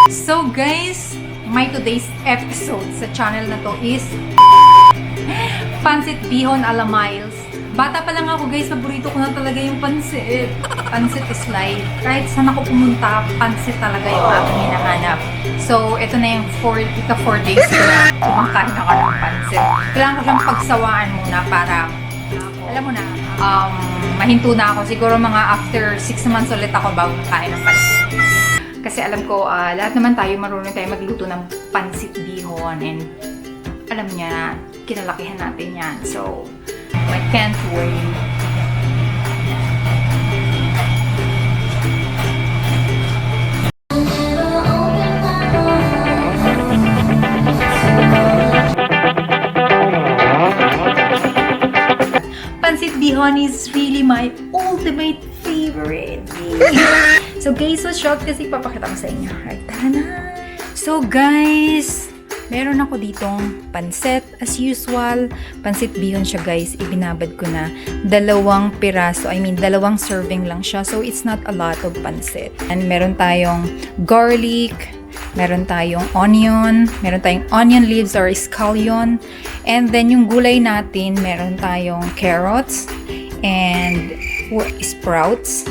So guys, my today's episode sa channel na to is Pancit Bihon a la Miles. Bata pa lang ako guys, paborito ko na talaga yung pancit. Pancit is life. Kahit saan ako pumunta, pancit talaga yung aking hinahanap. So, ito na yung 4 days ko na kumakain ako ng pancit. Kailangan ko siyang pagsawaan muna para, alam mo na, mahinto na ako. Siguro mga after 6 months ulit ako bago kain ng pancit. Kasi alam ko, lahat naman tayo marunong tayo magluto ng pancit bihon. And alam niya, kinalakihan natin yan. So, I can't wait. Pancit bihon is really my ultimate favorite. So guys, so short kasi papakita ko sa inyo. Alright, tara na! So guys, meron ako ditong pancit. As usual, pancit bihon siya guys. Ibinabad ko na 2 piraso. I mean, 2 serving lang siya. So it's not a lot of pancit. And meron tayong garlic, meron tayong onion, meron tayong onion leaves or scallion. And then yung gulay natin, meron tayong carrots and sprouts.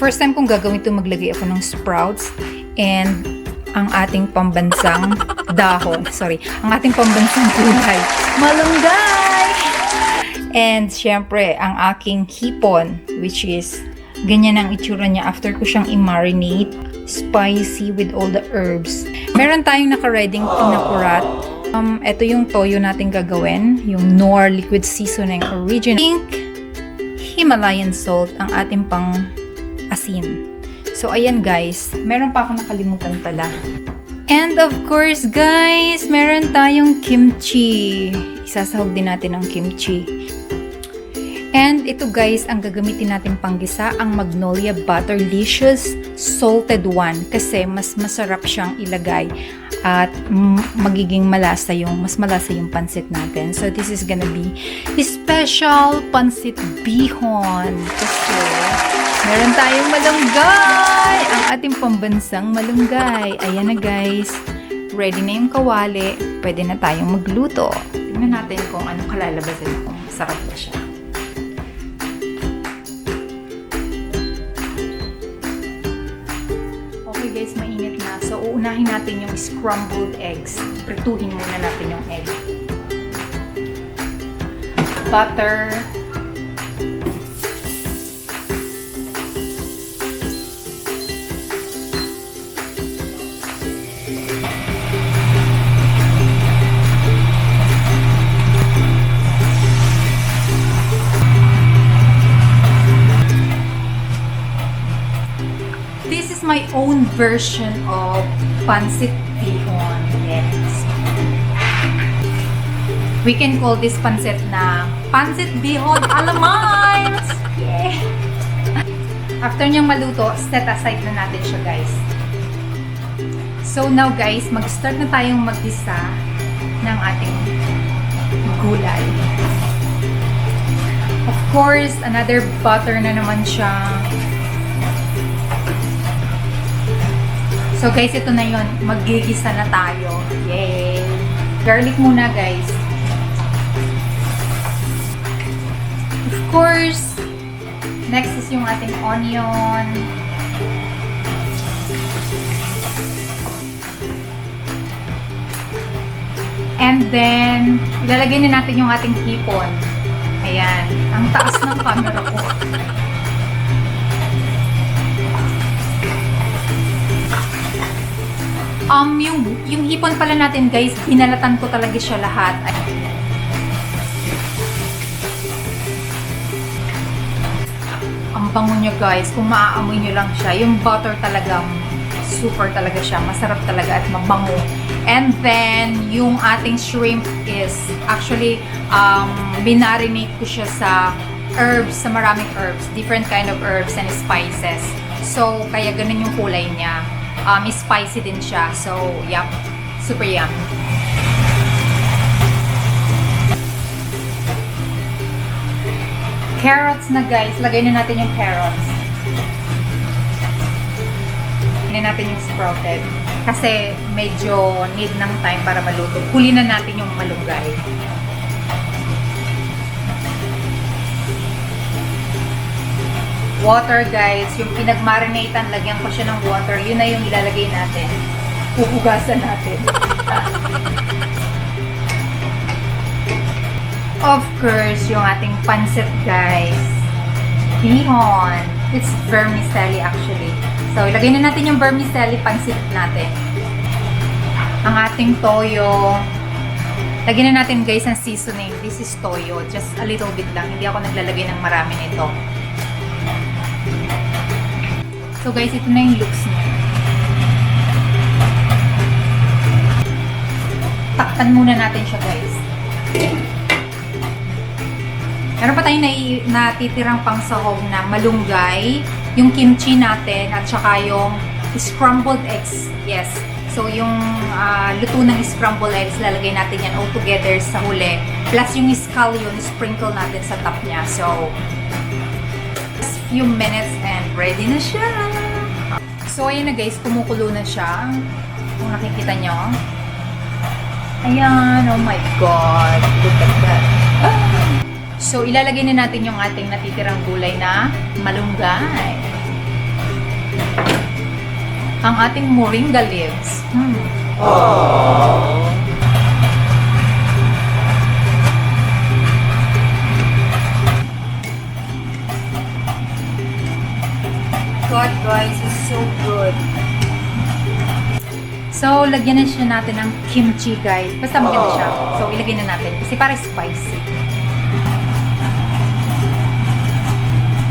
First time kong gagawin ito, maglagay ako ng sprouts and ang ating pambansang dahon. Sorry, ang ating pambansang gulay, malunggay! And syempre, ang aking hipon, which is ganyan ang itsura niya after ko siyang i-marinate. Spicy with all the herbs. Meron tayong naka-reading pinakurat. Ito yung toyo natin gagawin. Yung Knorr liquid seasoning original. Pink Himalayan salt ang ating pang asin. So, ayan guys. Meron pa akong nakalimutan pala. And of course guys, meron tayong kimchi. Isasahog din natin ang kimchi. And ito guys, ang gagamitin natin panggisa, ang Magnolia Butterlicious Salted one. Kasi mas masarap siyang ilagay. At magiging malasa mas malasa yung pancit natin. So, this is gonna be special pancit bihon. Kasi meron tayong malunggay! Ang ating pambansang malunggay. Ayan na guys. Ready na yung kawali. Pwede na tayong magluto. Tingnan natin kung ano kalalabasan kung masarap ba siya. Okay guys, mainit na. So, uunahin natin yung scrambled eggs. Prituhin muna natin yung egg. Butter. This is my own version of pancit bihon. Yes. We can call this pancit na pancit bihon a la Miles. Yeah. After niyang maluto, set aside na natin siya guys. So now guys, mag-start na tayong mag-isa ng ating gulay. Of course, another butter na naman siya. So guys, ito na yun. Magigisa na tayo. Yay! Garlic muna guys. Of course, next is yung ating onion. And then, ilalagay na natin yung ating hipon. Ayan. Ang taas ng camera ko. Yung hipon pala natin guys, binalatan ko talaga siya lahat. Ang bango niya guys, kung maaamoy nyo lang siya. Yung butter talagang super talaga siya. Masarap talaga at mabango. And then, yung ating shrimp is actually, binarinate ko siya sa herbs, sa maraming herbs. Different kind of herbs and spices. So, kaya ganun yung kulay niya. Spicy din siya. So, yep. Super yum. Carrots na guys. Lagay na natin yung carrots. Lagay natin yung sprouted. Kasi medyo need ng time para maluto. Huli na natin yung malunggay. Water guys, yung pinagmarinatean, lagyan ko siya ng water. Yun na yung ilalagay natin. Pupugasan natin. Of course, yung ating pancit guys. Bihon. It's vermicelli actually. So, ilagay na natin yung vermicelli pancit natin. Ang ating toyo. Lagyan na natin guys ang seasoning. This is toyo. Just a little bit lang. Hindi ako naglalagay ng marami nito. So guys, ito na yung looks niya. Takpan muna natin siya guys. Meron pa tayong natitirang pang sahog na malunggay, yung kimchi natin, at saka yung scrambled eggs. Yes. So yung luto ng scrambled eggs, lalagay natin yan all together sa huli. Plus yung scallion, sprinkle natin sa top niya. So, few minutes and ready na siya. So, ayan na guys, kumukulo na siya. Kung nakikita nyo. Ayan, oh my God. Look at that. So, ilalagay na natin yung ating natitirang gulay na malunggay. Ang ating moringa leaves. Aww. God guys, it's so good. So, lagyan na siya natin ng kimchi guys. Basta maganda siya. So, ilagay na natin. Kasi para spicy.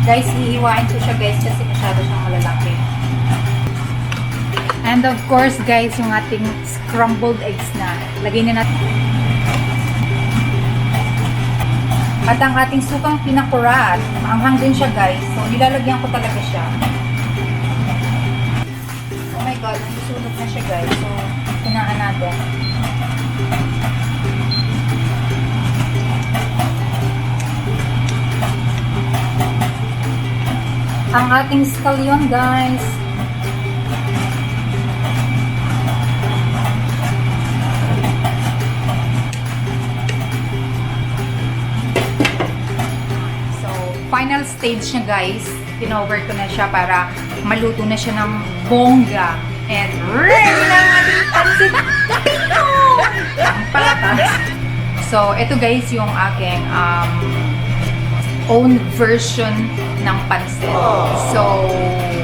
Guys, iiwain ko siya guys kasi masyado siyang malalaki. And of course guys, yung ating scrambled eggs na. Lagay na natin. At ang ating sukang pinakurat. Maanghang din siya guys. So, nilalagyan ko talaga siya. Oh my God, nasusunog na siya guys. So, hinaan natin. Ang ating scallion guys. So, final stage niya guys. Pinover ko na siya para maluto na siya ng bongga. And ready na ang ating pancit Pilipino! Ang palatas. So, ito guys yung aking own version ng pancit. So,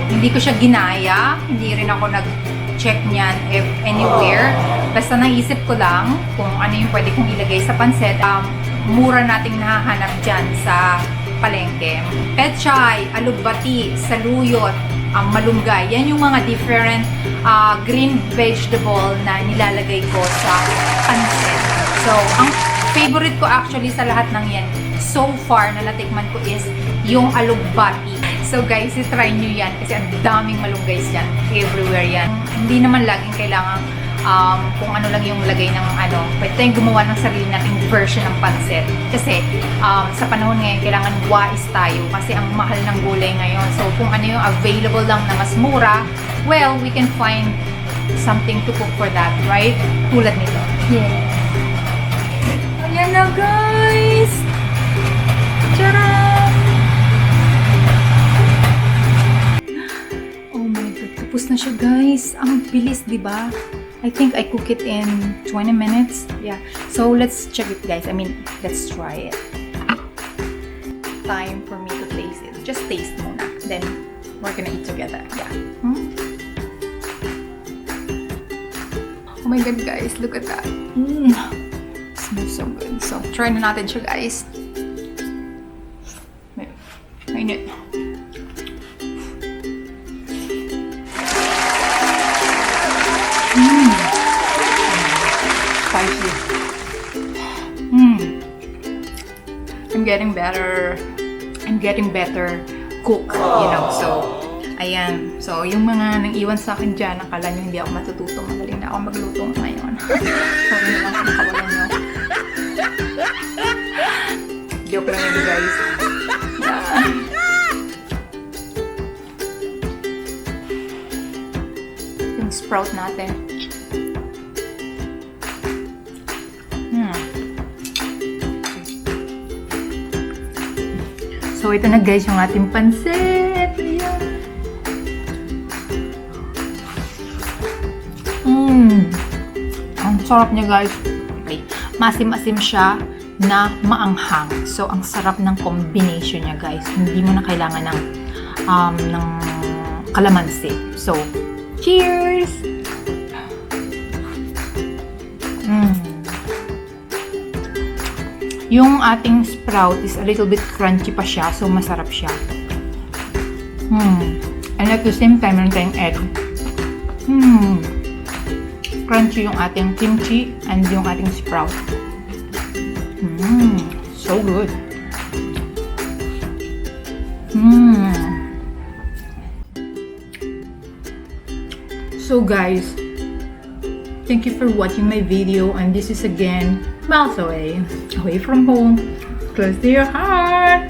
hindi ko siya ginaya. Hindi rin ako nag-check niyan if anywhere. Basta naisip ko lang kung ano yung pwede kong ilagay sa pancit. Mura nating nahahanap dyan sa palengke. Pechay, alugbati, saluyot, malunggay. Yan yung mga different green vegetable na nilalagay ko sa pancit. So, ang favorite ko actually sa lahat ng yan so far na natikman ko is yung alugbati. So guys, try nyo yan kasi ang daming malunggays yan. Everywhere yan. Hindi naman laging kailangan kung ano lang yung lagay ng pwede tayong gumawa ng sarili nating version ng pancit. Kasi sa panahon ngayon, kailangan wais tayo kasi ang mahal ng gulay ngayon. So kung ano yung available lang na mas mura, well, we can find something to cook for that, right? Tulad nito. Yeah. Ayan na guys! Charan! Oh my God, tapos na siya guys. Ang bilis, di ba? I think I cook it in 20 minutes. Yeah. So let's check it guys. I mean, let's try it. Time for me to taste it. Just taste muna. Then we're gonna eat together. Yeah. Oh my God guys, look at that. Smells so good. So try na natin siya guys. Mainit. Spicy. I'm getting better. I'm getting better cook, you know. So, ayan. So, yung mga nang iwan sa akin dyan, akala nyo hindi ako matututo. Magaling na ako magluto ngayon. Sorry na lang kung nakawalan nyo. Joke lang yun guys. sprout natin. So, ito na guys yung ating pancit. Ayan. Ang sarap niya guys. Okay. Masim-asim siya na maanghang. So, ang sarap ng combination niya guys. Hindi mo na kailangan ng kalamansi. So, cheers! Yung ating sprout is a little bit crunchy pa siya. So, masarap siya. And at the same time, meron tayong egg. Crunchy yung ating kimchi and yung ating sprout. So good. So guys, thank you for watching my video, and this is again miles away from home, close to your heart.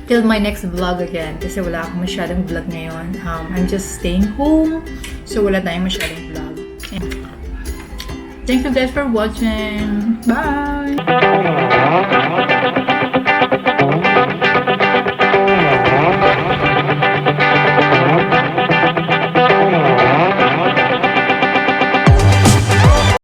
Till my next vlog again, kasi wala akong masyadong vlog ngayon. I'm just staying home, so wala tayong masyadong vlog. And thank you guys for watching. Bye!